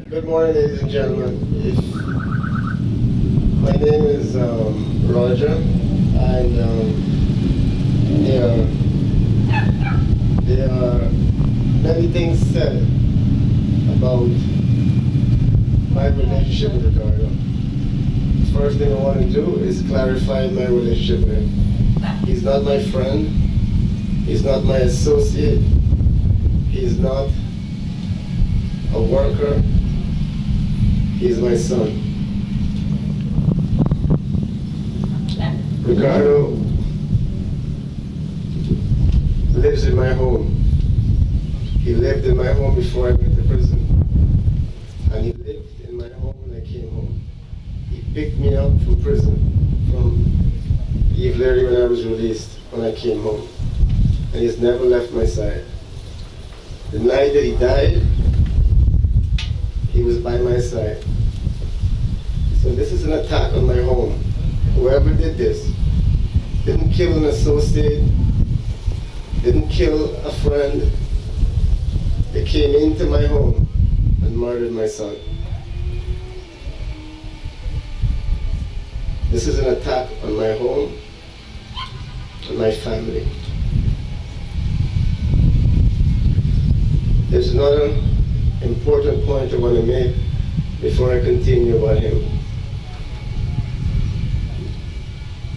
Good morning, ladies and gentlemen. My name is Roger, and there are many things said about my relationship with Ricardo. The first thing I want to do is clarify my relationship with him. He's not my friend. He's not my associate. He's not a worker. He's my son. Ricardo lives in my home. He lived in my home before I went to prison. And he lived in my home when I came home. He picked me up from prison, from Eve Leary when I was released, when I came home. And he's never left my side. The night that he died, he was by my side. So this is an attack on my home. Whoever did this didn't kill an associate, didn't kill a friend. They came into my home and murdered my son. This is an attack on my home and my family. There's another important point I want to make before I continue about him.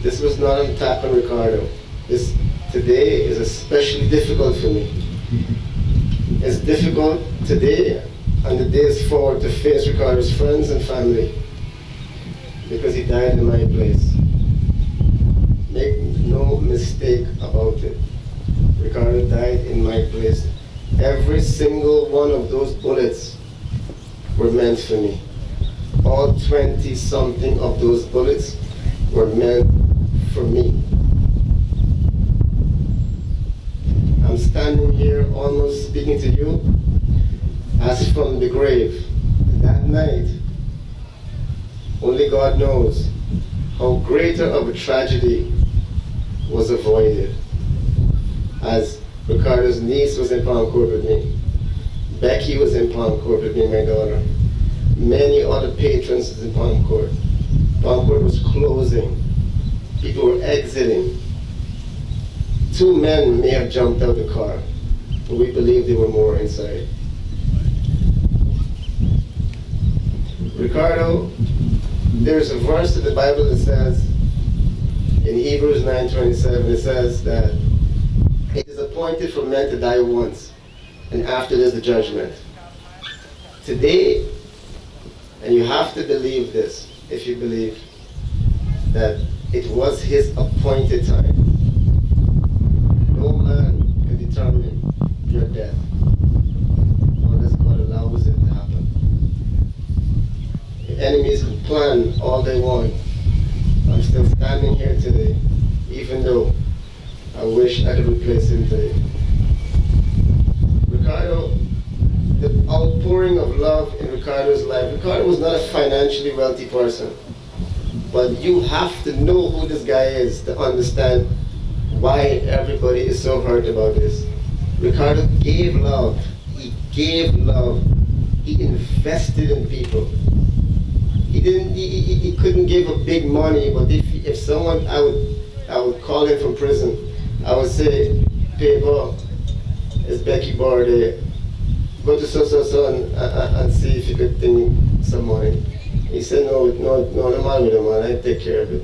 This was not an attack on Ricardo. This today is especially difficult for me. It's difficult today and the days forward to face Ricardo's friends and family because he died in my place. Make no mistake about it. Ricardo died in my place. Every single one of those bullets were meant for me. All 20-something of those bullets were meant for me. I'm standing here almost speaking to you as from the grave. That night, only God knows how greater of a tragedy was avoided. As Ricardo's niece was in Palm Court with me. Becky was in Palm Court with me, my daughter. Many other patrons was in Palm Court. Palm Court was closing. People were exiting. 2 men may have jumped out the car, but we believe there were more inside. Ricardo, there's a verse in the Bible that says, in Hebrews 9:27, it says that it is appointed for men to die once, and after there's the judgment. Today, and you have to believe this, if you believe that it was his appointed time. No man can determine your death unless God allows it to happen. The enemies can plan all they want. I'm still standing here today, even though I wish I could replace him today. Ricardo, the outpouring of love in Ricardo's life. Ricardo was not a financially wealthy person, but you have to know who this guy is to understand why everybody is so hurt about this. Ricardo gave love. He gave love. He invested in people. He couldn't give a big money, but if someone, I would call him from prison. I would say, "Paper, it's Becky Barday. Go to so and see if you could think some money." He said, no matter with him, man, I take care of it.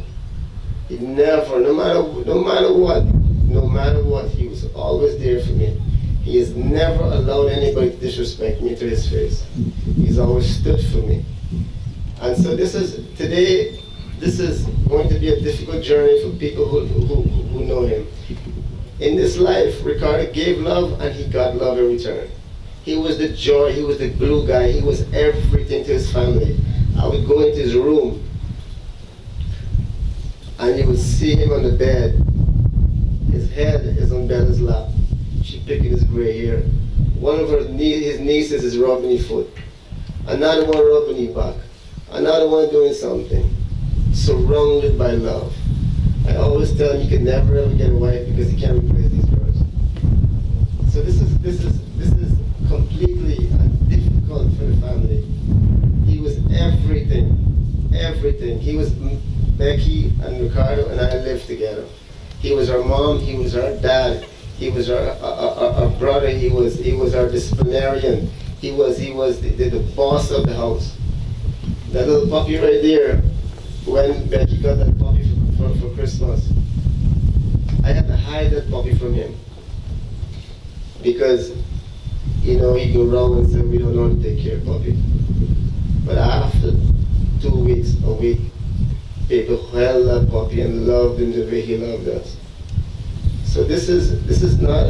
He never, no matter what, he was always there for me. He has never allowed anybody to disrespect me to his face. He's always stood for me. And so today, this is going to be a difficult journey for people who know him. In this life, Ricardo gave love and he got love in return. He was the joy, he was the glue guy, he was everything to his family. I would go into his room and you would see him on the bed. His head is on Bella's lap. She picking his gray hair. One of his nieces is rubbing his foot. Another one rubbing his back. Another one doing something. Surrounded by love. I always tell him he can never ever get a wife because he can't replace these girls. So this is completely difficult for the family. everything. He was Becky and Ricardo and I lived together. He was our mom. He was our dad. He was our brother. He was our disciplinarian. He was the boss of the house. That little puppy right there, when Becky got that puppy for Christmas, I had to hide that puppy from him. Because, you know, he go around and say, we don't know how to take care of puppy. But after 2 weeks, a week, people held that puppy and loved him the way he loved us. So this is not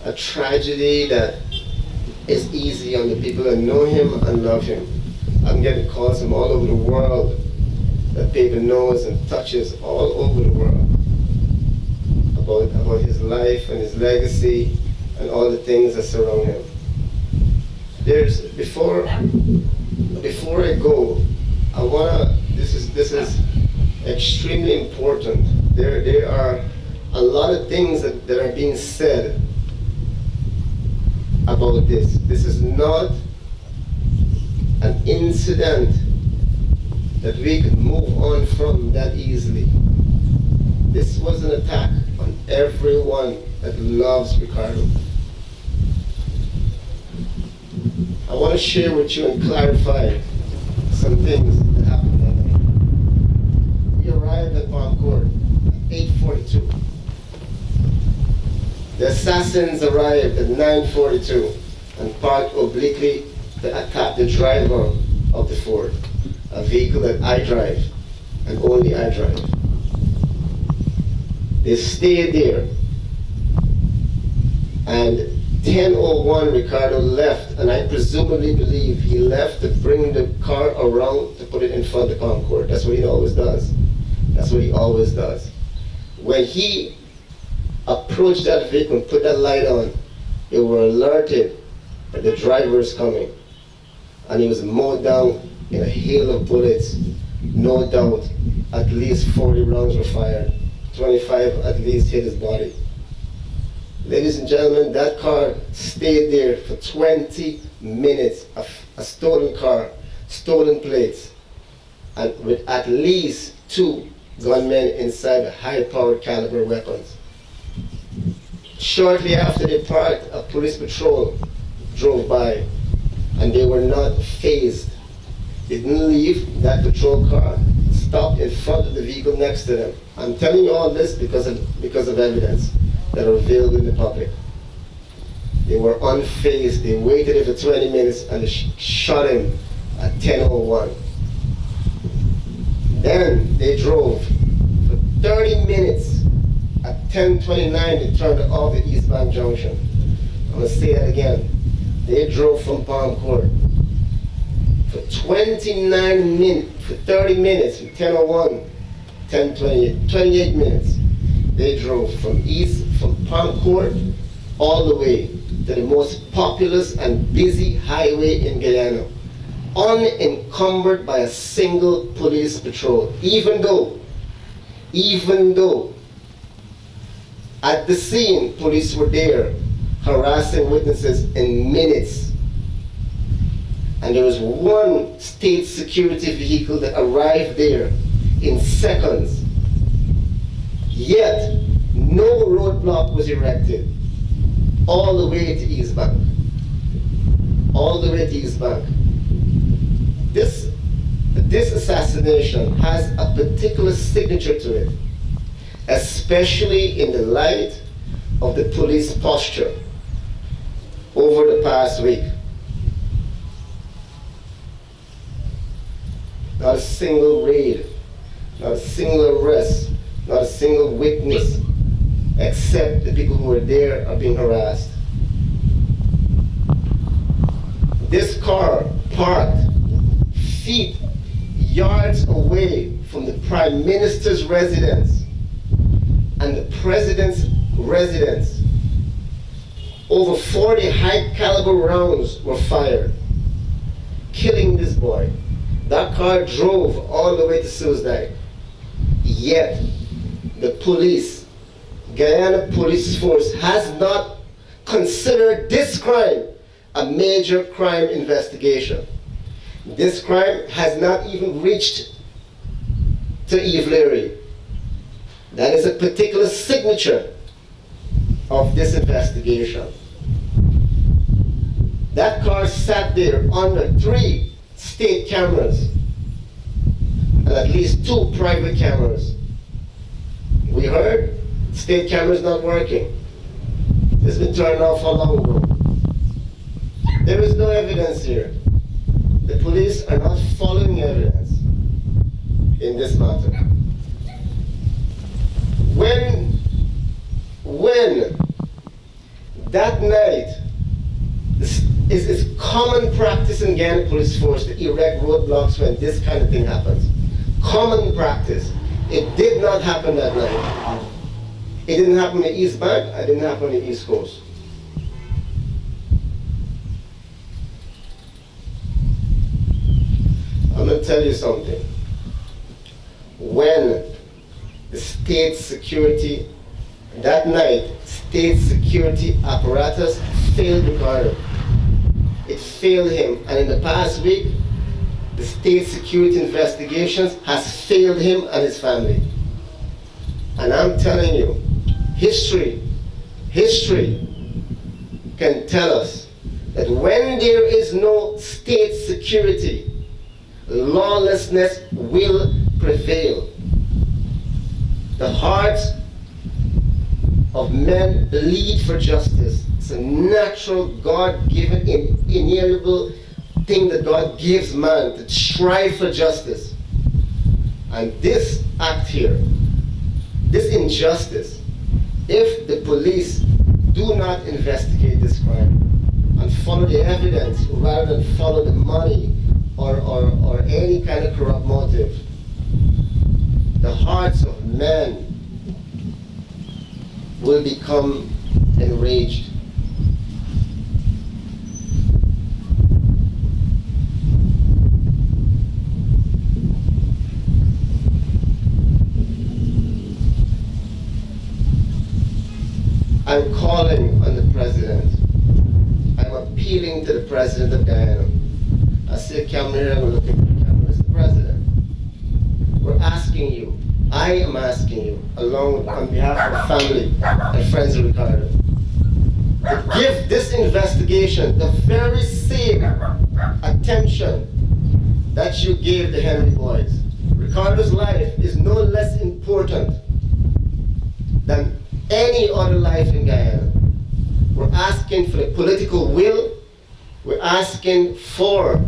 a tragedy that is easy on the people that know him and love him. I'm getting calls from all over the world that people knows and touches all over the world about his life and his legacy and all the things that surround him. Before I go, I wanna. This is extremely important. There are a lot of things that are being said about this. This is not an incident that we could move on from that easily. This was an attack on everyone that loves Ricardo. I want to share with you and clarify some things that happened that night. We arrived at Palm Court at 8:42. The assassins arrived at 9:42 and parked obliquely to attack the driver of the Ford, a vehicle that I drive, and only I drive. They stayed there, and 10:01 Ricardo left, and I presumably believe he left to bring the car around to put it in front of Palm Court. That's what he always does. That's what he always does. When he approached that vehicle and put that light on, they were alerted that the driver is coming. And he was mowed down in a hail of bullets. No doubt, at least 40 rounds were fired. 25 at least hit his body. Ladies and gentlemen, that car stayed there for 20 minutes, a stolen car, stolen plates, and with at least 2 gunmen inside with high-powered caliber weapons. Shortly after they parked, a police patrol drove by, and they were not fazed. They didn't leave that patrol car, stopped in front of the vehicle next to them. I'm telling you all this because of evidence that are available in the public. They were unfazed. They waited for 20 minutes and they shot him at 10:01. Then they drove for 30 minutes. At 10:29, they turned off the East Bank Junction. I'm gonna say that again. They drove from Palm Court for 29 minutes, for 30 minutes, from 10:01, 10:28, 28 minutes. They drove from Palm Court all the way to the most populous and busy highway in Guyana, unencumbered by a single police patrol, even though at the scene, police were there harassing witnesses in minutes. And there was one state security vehicle that arrived there in seconds. Yet, no roadblock was erected all the way to East Bank. All the way to East Bank. This assassination has a particular signature to it, especially in the light of the police posture over the past week. Not a single raid, not a single arrest, not a single witness, except the people who were there are being harassed. This car parked feet, yards away from the Prime Minister's residence and the President's residence. Over 40 high caliber rounds were fired, killing this boy. That car drove all the way to Suicide. Yet, the police, Guyana Police Force, has not considered this crime a major crime investigation. This crime has not even reached to Eve Leary. That is a particular signature of this investigation. That car sat there under 3 state cameras and at least 2 private cameras. We heard state cameras not working. It's been turned off how long ago? There is no evidence here. The police are not following evidence in this matter. When that night, it's common practice in Guyana Police Force to erect roadblocks when this kind of thing happens. Common practice. It did not happen that night. It didn't happen in the East Bank, it didn't happen in the East Coast. I'm going to tell you something. When the state security, that night, state security apparatus failed Ricardo. It failed him, and in the past week, the state security investigations has failed him and his family. And I'm telling you, history can tell us that when there is no state security, lawlessness will prevail. The hearts of men bleed for justice. It's a natural, God-given, inalienable thing that God gives man to strive for justice. And this act here, this injustice, if the police do not investigate this crime and follow the evidence rather than follow the money or any kind of corrupt motive, the hearts of men will become enraged. I'm calling on the president. I'm appealing to the president of Guyana. I see a camera here, I'm looking at the camera. Mr. President, we're asking you, I am asking you, on behalf of the family and friends of Ricardo, to give this investigation the very same attention that you gave the Henry boys. Ricardo's life is no less important than any other life in Guyana. We're asking for the political will. We're asking for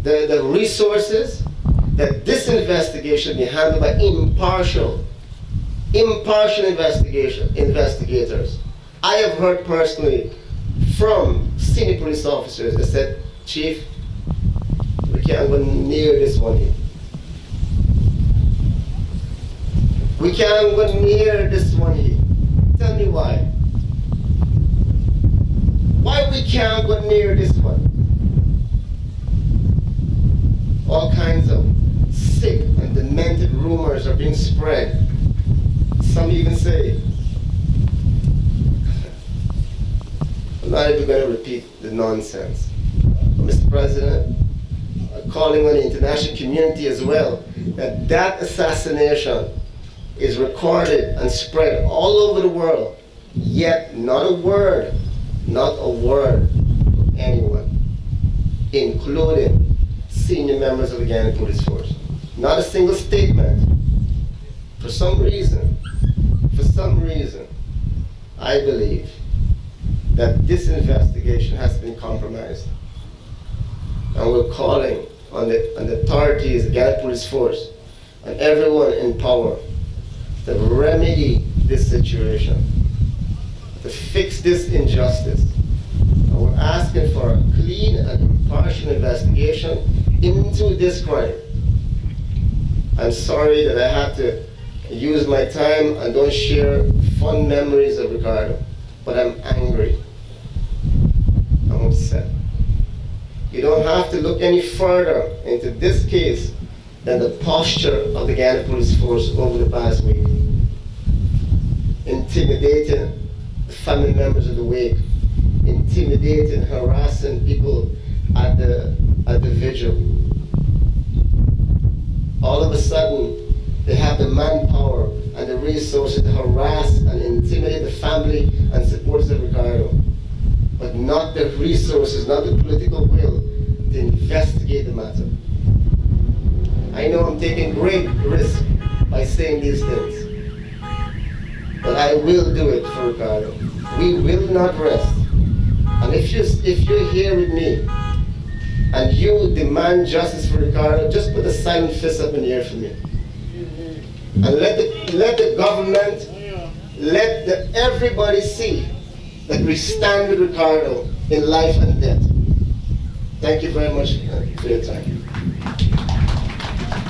the resources that this investigation be handled by impartial investigators. I have heard personally from senior police officers that said, Chief, we can't go near this one here. We can't go near this one here. Tell me why. Why we can't go near this one? All kinds of sick and demented rumors are being spread. Some even say, I'm not even going to repeat the nonsense. But Mr. President, I'm calling on the international community as well, that assassination is recorded and spread all over the world, yet not a word from anyone, including senior members of the Guyana Police Force. Not a single statement. For some reason, I believe that this investigation has been compromised. And we're calling on the authorities, the Guyana Police Force, and everyone in power to remedy this situation, to fix this injustice. And we're asking for a clean and impartial investigation into this crime. I'm sorry that I have to use my time and don't share fond memories of Ricardo, but I'm angry. I'm upset. You don't have to look any further into this case than the posture of the Guyana Police Force over the past week. Intimidating the family members of the wake, intimidating, harassing people at the vigil. a sudden they have the manpower and the resources to harass and intimidate the family and supporters of Ricardo, but not the resources, not the political will to investigate the matter. I know I'm taking great risk by saying these things, but I will do it for Ricardo. We will not rest. And if you're here with me and you demand justice for Ricardo, just put a silent fist up in the air for me. And let the government, everybody see that we stand with Ricardo in life and death. Thank you very much for your time.